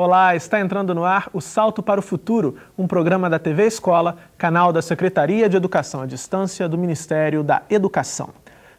Olá, está entrando no ar o Salto para o Futuro, um programa da TV Escola, canal da Secretaria de Educação à Distância do Ministério da Educação.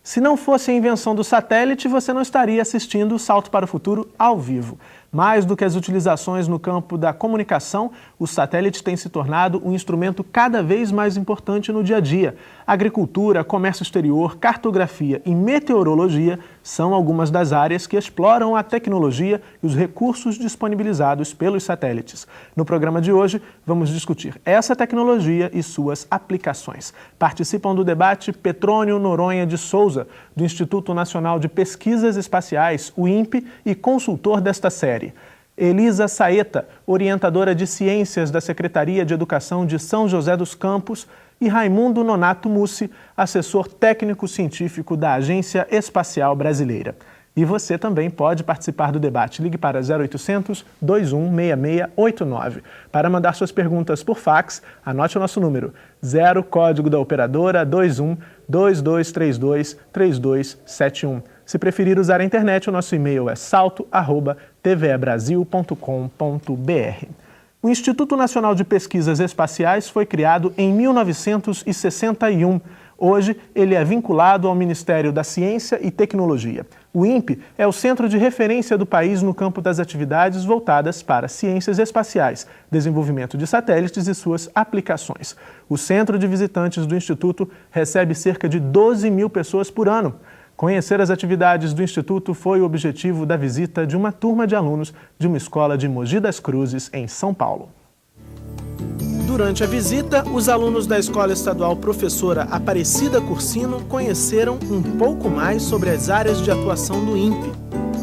Se não fosse a invenção do satélite, você não estaria assistindo o Salto para o Futuro ao vivo. Mais do que as utilizações no campo da comunicação, o satélite tem se tornado um instrumento cada vez mais importante no dia a dia. Agricultura, comércio exterior, cartografia e meteorologia são algumas das áreas que exploram a tecnologia e os recursos disponibilizados pelos satélites. No programa de hoje, vamos discutir essa tecnologia e suas aplicações. Participam do debate Petrônio Noronha de Souza, do Instituto Nacional de Pesquisas Espaciais, o INPE, e consultor desta série. Elisa Saeta, orientadora de Ciências da Secretaria de Educação de São José dos Campos, e Raimundo Nonato Mussi, assessor técnico-científico da Agência Espacial Brasileira. E você também pode participar do debate. Ligue para 0800 216689. Para mandar suas perguntas por fax, anote o nosso número: 0 código da operadora 21 2232 3271. Se preferir usar a internet, o nosso e-mail é salto@tvebrasil.com.br. O Instituto Nacional de Pesquisas Espaciais foi criado em 1961. Hoje, ele é vinculado ao Ministério da Ciência e Tecnologia. O INPE é o centro de referência do país no campo das atividades voltadas para ciências espaciais, desenvolvimento de satélites e suas aplicações. O centro de visitantes do Instituto recebe cerca de 12 mil pessoas por ano. Conhecer as atividades do Instituto foi o objetivo da visita de uma turma de alunos de uma escola de Mogi das Cruzes, em São Paulo. Durante a visita, os alunos da Escola Estadual Professora Aparecida Cursino conheceram um pouco mais sobre as áreas de atuação do INPE.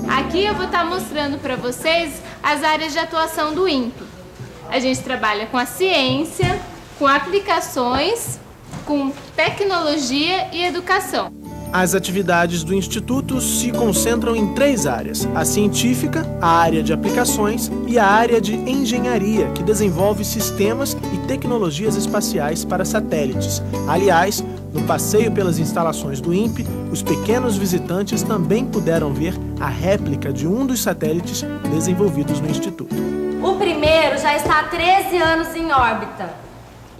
Aqui eu vou estar mostrando para vocês as áreas de atuação do INPE. A gente trabalha com a ciência, com aplicações, com tecnologia e educação. As atividades do Instituto se concentram em 3 áreas: a científica, a área de aplicações e a área de engenharia, que desenvolve sistemas e tecnologias espaciais para satélites. Aliás, no passeio pelas instalações do INPE, os pequenos visitantes também puderam ver a réplica de um dos satélites desenvolvidos no Instituto. O primeiro já está há 13 anos em órbita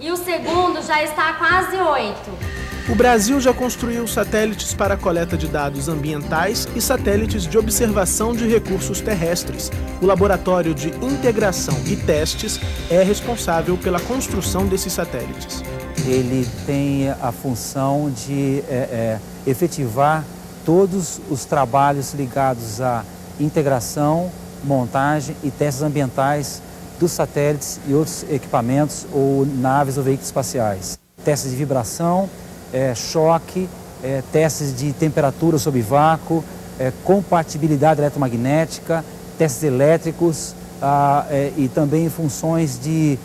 e o segundo já está há quase 8. O Brasil já construiu satélites para a coleta de dados ambientais e satélites de observação de recursos terrestres. O Laboratório de Integração e Testes é responsável pela construção desses satélites. Ele tem a função de efetivar todos os trabalhos ligados à integração, montagem e testes ambientais dos satélites e outros equipamentos ou naves ou veículos espaciais. Testes de vibração, choque, testes de temperatura sob vácuo, compatibilidade eletromagnética, testes elétricos e também funções de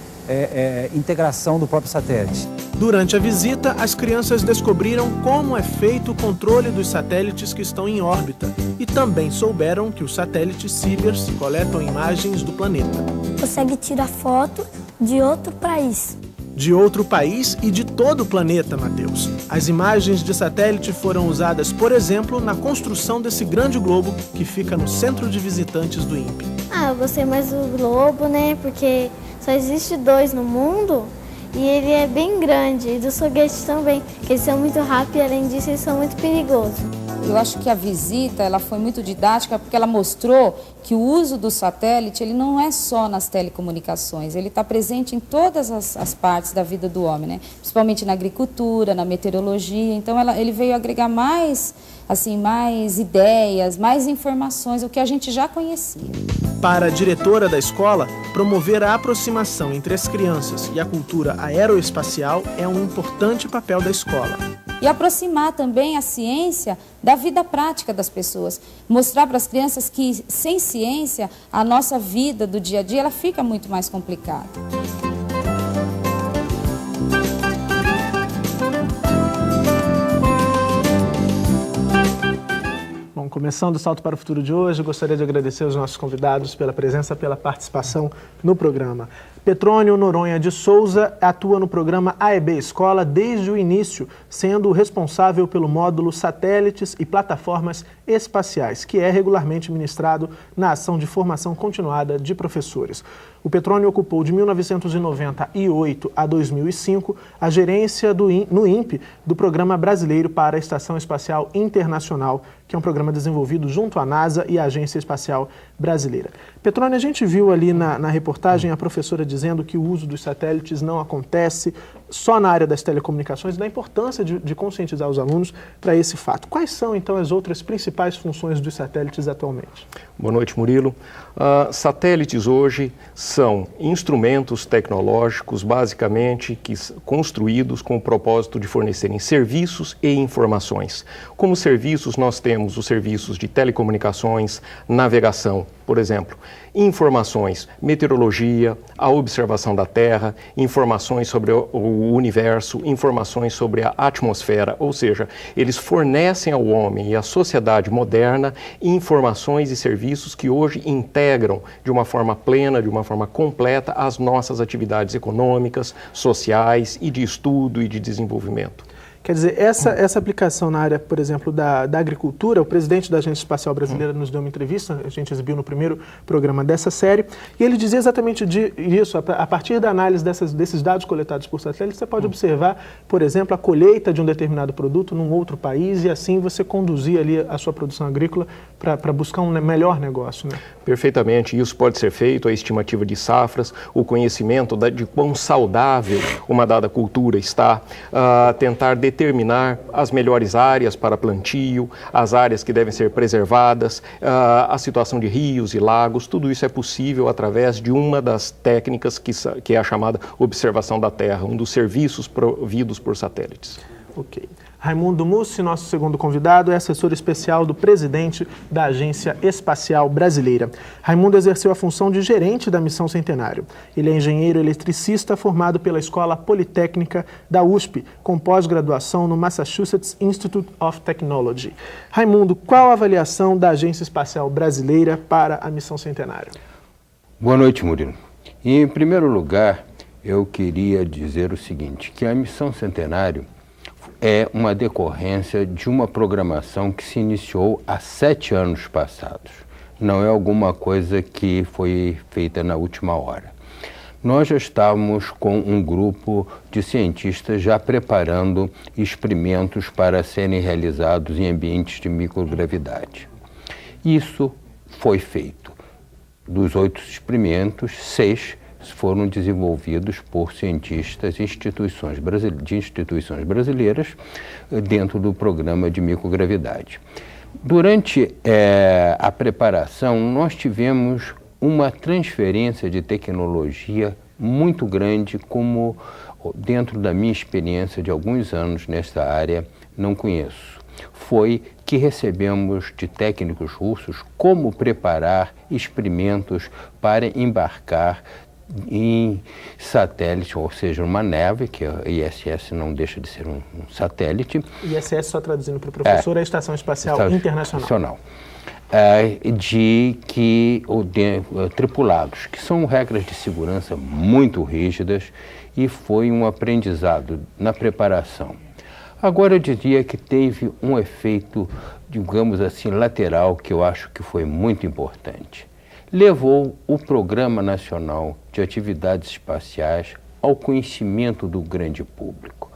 integração do próprio satélite. Durante a visita, as crianças descobriram como é feito o controle dos satélites que estão em órbita e também souberam que os satélites Sivers coletam imagens do planeta. Consegue tirar foto de outro país. De outro país e de todo o planeta, Matheus. As imagens de satélite foram usadas, por exemplo, na construção desse grande globo que fica no centro de visitantes do INPE. Eu gostei mais do globo, né? Porque só existe 2 no mundo e ele é bem grande. E dos foguetes também, que eles são muito rápidos e além disso eles são muito perigosos. Eu acho que a visita ela foi muito didática porque ela mostrou que o uso do satélite ele não é só nas telecomunicações, ele está presente em todas as partes da vida do homem, né? Principalmente na agricultura, na meteorologia. Então ele veio agregar mais ideias, mais informações, o que a gente já conhecia. Para a diretora da escola, promover a aproximação entre as crianças e a cultura aeroespacial é um importante papel da escola. E aproximar também a ciência da vida prática das pessoas. Mostrar para as crianças que, sem ciência, a nossa vida do dia a dia ela fica muito mais complicada. Bom, começando o Salto para o Futuro de hoje, gostaria de agradecer aos nossos convidados pela presença, pela participação no programa. Petrônio Noronha de Souza atua no programa AEB Escola desde o início, sendo o responsável pelo módulo Satélites e Plataformas Espaciais, que é regularmente ministrado na ação de formação continuada de professores. O Petrônio ocupou de 1998 a 2005 a gerência no INPE do Programa Brasileiro para a Estação Espacial Internacional, que é um programa desenvolvido junto à NASA e à Agência Espacial Brasileira. Petrônio, a gente viu ali na reportagem a professora dizendo que o uso dos satélites não acontece só na área das telecomunicações, da importância de conscientizar os alunos para esse fato. Quais são, então, as outras principais funções dos satélites atualmente? Boa noite, Murilo. Satélites hoje são instrumentos tecnológicos, basicamente, construídos com o propósito de fornecerem serviços e informações. Como serviços, nós temos os serviços de telecomunicações, navegação, por exemplo, informações, meteorologia, a observação da Terra, informações sobre o universo, informações sobre a atmosfera, ou seja, eles fornecem ao homem e à sociedade moderna informações e serviços que hoje integram de uma forma plena, de uma forma completa, as nossas atividades econômicas, sociais e de estudo e de desenvolvimento. Quer dizer, essa aplicação na área, por exemplo, da agricultura, o presidente da Agência Espacial Brasileira nos deu uma entrevista, a gente exibiu no primeiro programa dessa série, e ele dizia exatamente isso. A partir da análise desses dados coletados por satélite, você pode observar, por exemplo, a colheita de um determinado produto num outro país e assim você conduzir ali a sua produção agrícola para buscar um melhor negócio, né? Perfeitamente, isso pode ser feito, a estimativa de safras, o conhecimento de quão saudável uma dada cultura está, tentar determinar as melhores áreas para plantio, as áreas que devem ser preservadas, a situação de rios e lagos, tudo isso é possível através de uma das técnicas que é a chamada observação da Terra, um dos serviços providos por satélites. Ok. Raimundo Mussi, nosso segundo convidado, é assessor especial do presidente da Agência Espacial Brasileira. Raimundo exerceu a função de gerente da Missão Centenário. Ele é engenheiro eletricista formado pela Escola Politécnica da USP, com pós-graduação no Massachusetts Institute of Technology. Raimundo, qual a avaliação da Agência Espacial Brasileira para a Missão Centenário? Boa noite, Murilo. Em primeiro lugar, eu queria dizer o seguinte, que a Missão Centenário é uma decorrência de uma programação que se iniciou há 7 anos passados. Não é alguma coisa que foi feita na última hora. Nós já estávamos com um grupo de cientistas já preparando experimentos para serem realizados em ambientes de microgravidade. Isso foi feito. Dos 8 experimentos, 6 foram desenvolvidos por cientistas de instituições brasileiras dentro do programa de microgravidade. Durante a preparação, nós tivemos uma transferência de tecnologia muito grande, como dentro da minha experiência de alguns anos nesta área, não conheço. Foi que recebemos de técnicos russos como preparar experimentos para embarcar em satélite, ou seja, uma nave, que a ISS não deixa de ser um satélite. ISS, só traduzindo para o professor, é a Estação Espacial Internacional. Tripulados, que são regras de segurança muito rígidas, e foi um aprendizado na preparação. Agora eu diria que teve um efeito, digamos assim, lateral, que eu acho que foi muito importante. Levou o Programa Nacional de Atividades Espaciais ao conhecimento do grande público.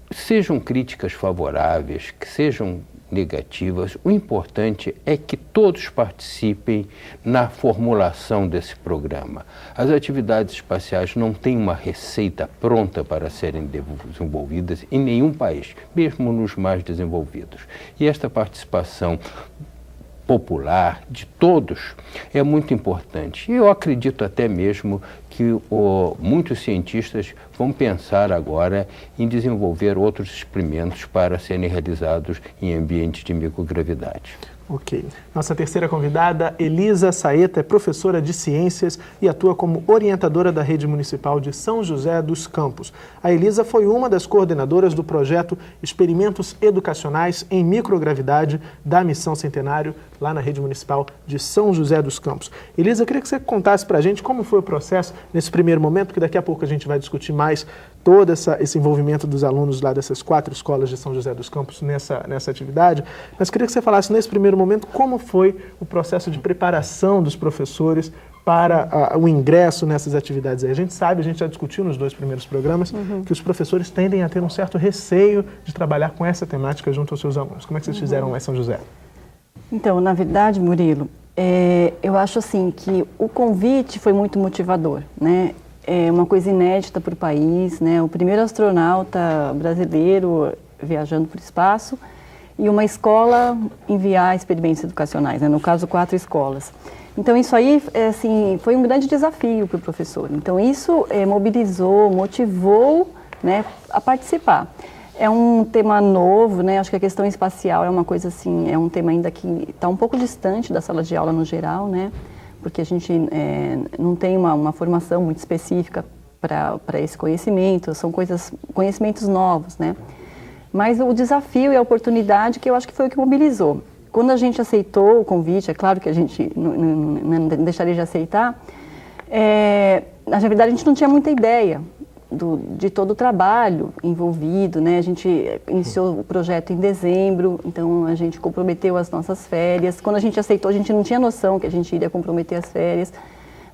Sejam críticas favoráveis, que sejam negativas, o importante é que todos participem na formulação desse programa. As atividades espaciais não têm uma receita pronta para serem desenvolvidas em nenhum país, mesmo nos mais desenvolvidos. E esta participação popular de todos é muito importante. E eu acredito até mesmo que muitos cientistas vão pensar agora em desenvolver outros experimentos para serem realizados em ambientes de microgravidade. Ok. Nossa terceira convidada, Elisa Saeta, é professora de ciências e atua como orientadora da Rede Municipal de São José dos Campos. A Elisa foi uma das coordenadoras do projeto Experimentos Educacionais em Microgravidade da Missão Centenário, lá na Rede Municipal de São José dos Campos. Elisa, eu queria que você contasse para a gente como foi o processo nesse primeiro momento, porque daqui a pouco a gente vai discutir mais todo esse envolvimento dos alunos lá dessas 4 escolas de São José dos Campos nessa atividade, mas queria que você falasse nesse primeiro momento como foi o processo de preparação dos professores para o ingresso nessas atividades. A gente sabe, a gente já discutiu nos 2 primeiros programas, que os professores tendem a ter um certo receio de trabalhar com essa temática junto aos seus alunos. Como é que vocês fizeram lá em São José? Então, na verdade, Murilo, eu acho assim que o convite foi muito motivador, né? É uma coisa inédita para o país, né? O primeiro astronauta brasileiro viajando para o espaço e uma escola enviar experimentos educacionais, né? No caso, 4 escolas. Então, isso aí, assim, foi um grande desafio para o professor. Então, isso mobilizou, motivou, né, a participar. É um tema novo, né? Acho que a questão espacial é uma coisa assim, é um tema ainda que está um pouco distante da sala de aula no geral, né? Porque a gente não tem uma formação muito específica para esse conhecimento, são conhecimentos novos, né? Mas o desafio e a oportunidade que eu acho que foi o que mobilizou. Quando a gente aceitou o convite, é claro que a gente não deixaria de aceitar, na verdade a gente não tinha muita ideia de todo o trabalho envolvido, né? A gente iniciou o projeto em dezembro, então a gente comprometeu as nossas férias. Quando a gente aceitou, a gente não tinha noção que a gente iria comprometer as férias.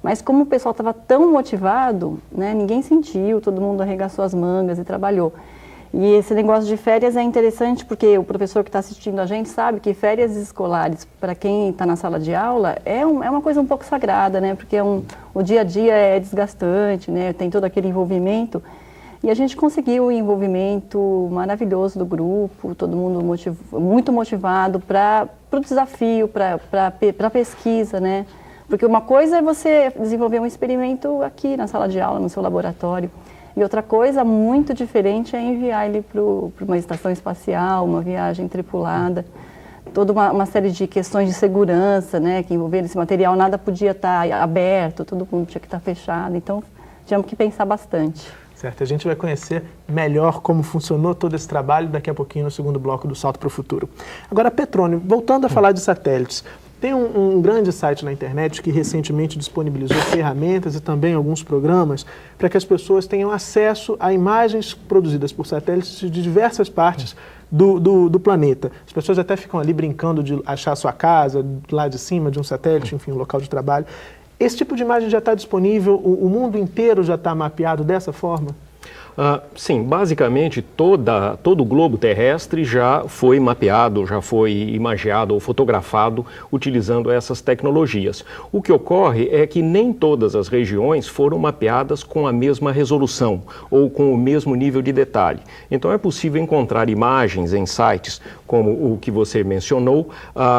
Mas como o pessoal estava tão motivado, né? Ninguém sentiu, todo mundo arregaçou as mangas e trabalhou. E esse negócio de férias é interessante porque o professor que está assistindo a gente sabe que férias escolares, para quem está na sala de aula, é uma coisa um pouco sagrada, né? Porque o dia a dia é desgastante, né? Tem todo aquele envolvimento. E a gente conseguiu o envolvimento maravilhoso do grupo, todo mundo muito motivado para o desafio, para a pesquisa, né? Porque uma coisa é você desenvolver um experimento aqui na sala de aula, no seu laboratório. E outra coisa muito diferente é enviar ele para uma estação espacial, uma viagem tripulada, toda uma série de questões de segurança, né, que envolveram esse material, nada podia estar aberto, todo mundo tinha que estar fechado, então tínhamos que pensar bastante. Certo, a gente vai conhecer melhor como funcionou todo esse trabalho daqui a pouquinho no segundo bloco do Salto para o Futuro. Agora, Petrônio, voltando a falar de satélites, tem um grande site na internet que recentemente disponibilizou ferramentas e também alguns programas para que as pessoas tenham acesso a imagens produzidas por satélites de diversas partes do planeta. As pessoas até ficam ali brincando de achar a sua casa, lá de cima de um satélite, enfim, um local de trabalho. Esse tipo de imagem já está disponível? O mundo inteiro já está mapeado dessa forma? Sim, basicamente todo o globo terrestre já foi mapeado, já foi imagiado ou fotografado utilizando essas tecnologias. O que ocorre é que nem todas as regiões foram mapeadas com a mesma resolução ou com o mesmo nível de detalhe. Então é possível encontrar imagens em sites como o que você mencionou,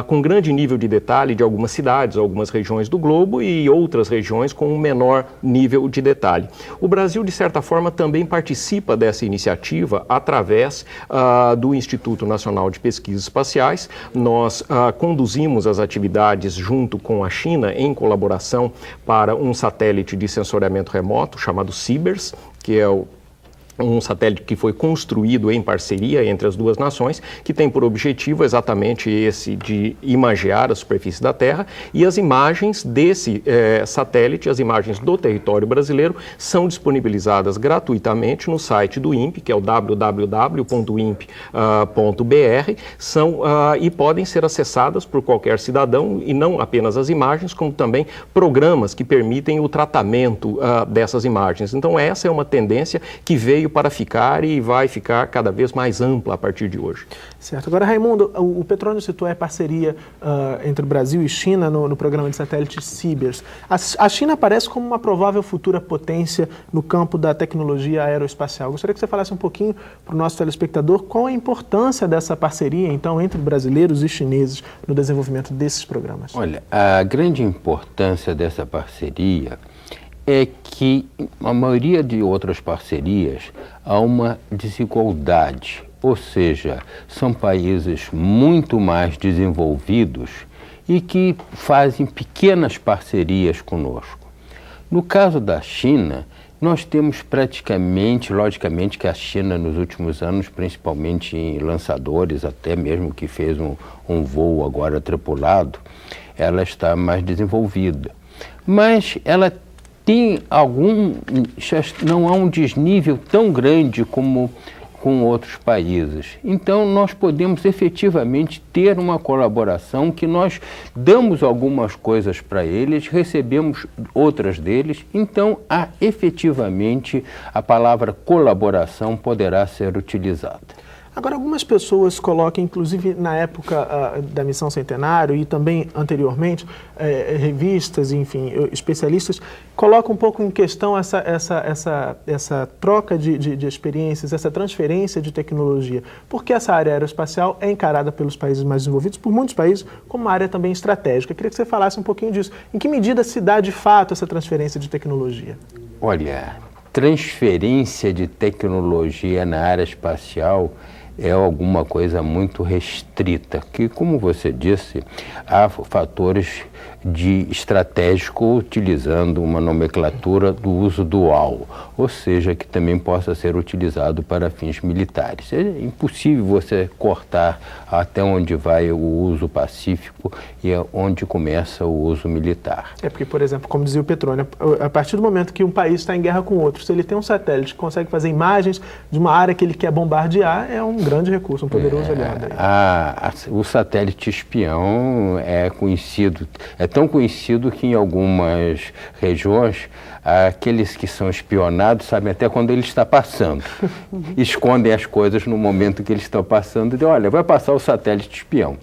com grande nível de detalhe de algumas cidades, algumas regiões do globo e outras regiões com um menor nível de detalhe. O Brasil, de certa forma, também participa dessa iniciativa através do Instituto Nacional de Pesquisas Espaciais. Nós conduzimos as atividades junto com a China em colaboração para um satélite de sensoriamento remoto chamado CIBERS, que é um satélite que foi construído em parceria entre as duas nações, que tem por objetivo exatamente esse de imagear a superfície da Terra, e as imagens desse satélite, as imagens do território brasileiro, são disponibilizadas gratuitamente no site do INPE, que é o www.impe.br, e podem ser acessadas por qualquer cidadão, e não apenas as imagens, como também programas que permitem o tratamento dessas imagens. Então essa é uma tendência que veio para ficar e vai ficar cada vez mais ampla a partir de hoje. Certo. Agora, Raimundo, o Petrônio citou a parceria entre o Brasil e China no programa de satélite CIBERS. A China aparece como uma provável futura potência no campo da tecnologia aeroespacial. Gostaria que você falasse um pouquinho para o nosso telespectador qual a importância dessa parceria, então, entre brasileiros e chineses no desenvolvimento desses programas. Olha, a grande importância dessa parceria é que a maioria de outras parcerias há uma desigualdade, ou seja, são países muito mais desenvolvidos e que fazem pequenas parcerias conosco. No caso da China, nós temos praticamente, logicamente que a China nos últimos anos, principalmente em lançadores, até mesmo que fez um voo agora tripulado, ela está mais desenvolvida. Mas ela não há um desnível tão grande como com outros países. Então, nós podemos efetivamente ter uma colaboração que nós damos algumas coisas para eles, recebemos outras deles, então, efetivamente, a palavra colaboração poderá ser utilizada. Agora, algumas pessoas colocam, inclusive na época da Missão Centenário e também anteriormente, revistas, enfim, especialistas, colocam um pouco em questão essa troca de experiências, essa transferência de tecnologia, porque essa área aeroespacial é encarada pelos países mais desenvolvidos, por muitos países, como uma área também estratégica. Eu queria que você falasse um pouquinho disso. Em que medida se dá, de fato, essa transferência de tecnologia? Olha, transferência de tecnologia na área espacial é alguma coisa muito restrita, que, como você disse, há fatores de estratégico utilizando uma nomenclatura do uso dual, ou seja, que também possa ser utilizado para fins militares. É impossível você cortar até onde vai o uso pacífico e onde começa o uso militar. É porque, por exemplo, como dizia o Petrone, a partir do momento que um país está em guerra com outro, se ele tem um satélite que consegue fazer imagens de uma área que ele quer bombardear, é um grande recurso, um poderoso aliado. O satélite espião é tão conhecido que em algumas regiões, aqueles que são espionados sabem até quando ele está passando. Escondem as coisas no momento que eles estão passando e dizem, olha, vai passar o satélite espião.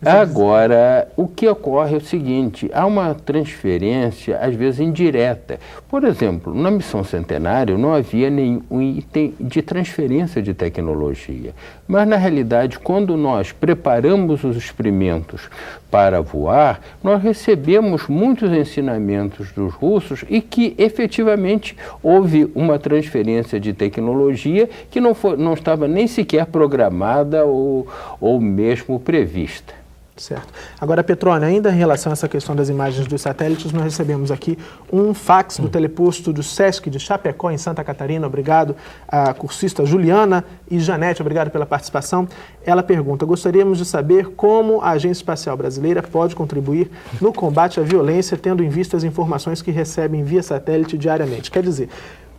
Agora, o que ocorre é o seguinte, há uma transferência, às vezes indireta. Por exemplo, na Missão Centenário não havia nenhum item de transferência de tecnologia. Mas, na realidade, quando nós preparamos os experimentos para voar, nós recebemos muitos ensinamentos dos russos e que, efetivamente, houve uma transferência de tecnologia que não estava nem sequer programada ou mesmo prevista. Certo. Agora, Petrone, ainda em relação a essa questão das imagens dos satélites, nós recebemos aqui um fax do teleposto do SESC de Chapecó, em Santa Catarina. Obrigado à cursista Juliana e Janete, obrigado pela participação. Ela pergunta, gostaríamos de saber como a Agência Espacial Brasileira pode contribuir no combate à violência, tendo em vista as informações que recebem via satélite diariamente. Quer dizer,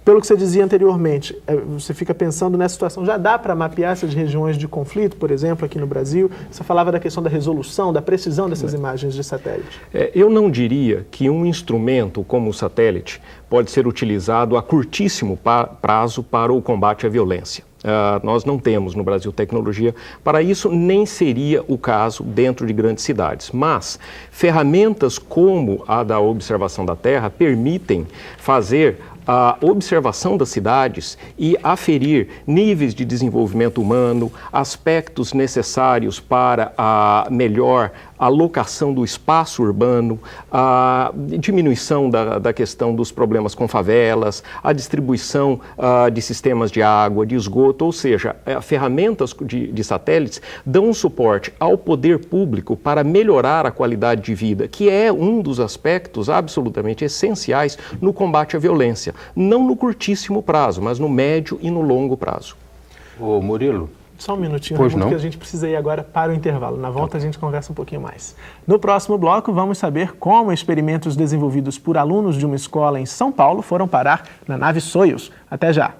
pelo que você dizia anteriormente, você fica pensando nessa situação, já dá para mapear essas regiões de conflito, por exemplo, aqui no Brasil? Você falava da questão da resolução, da precisão dessas imagens de satélite. Eu não diria que um instrumento como o satélite pode ser utilizado a curtíssimo prazo para o combate à violência. Nós não temos no Brasil tecnologia para isso, nem seria o caso dentro de grandes cidades. Mas ferramentas como a da observação da Terra permitem fazer a observação das cidades e aferir níveis de desenvolvimento humano, aspectos necessários para a melhor alocação do espaço urbano, a diminuição da questão dos problemas com favelas, a distribuição de sistemas de água, de esgoto, ou seja, ferramentas de satélites dão um suporte ao poder público para melhorar a qualidade de vida, que é um dos aspectos absolutamente essenciais no combate à violência, não no curtíssimo prazo, mas no médio e no longo prazo. Ô Murilo, só um minutinho, Raimundo, que a gente precisa ir agora para o intervalo. Na volta a gente conversa um pouquinho mais. No próximo bloco, vamos saber como experimentos desenvolvidos por alunos de uma escola em São Paulo foram parar na nave Soyuz. Até já!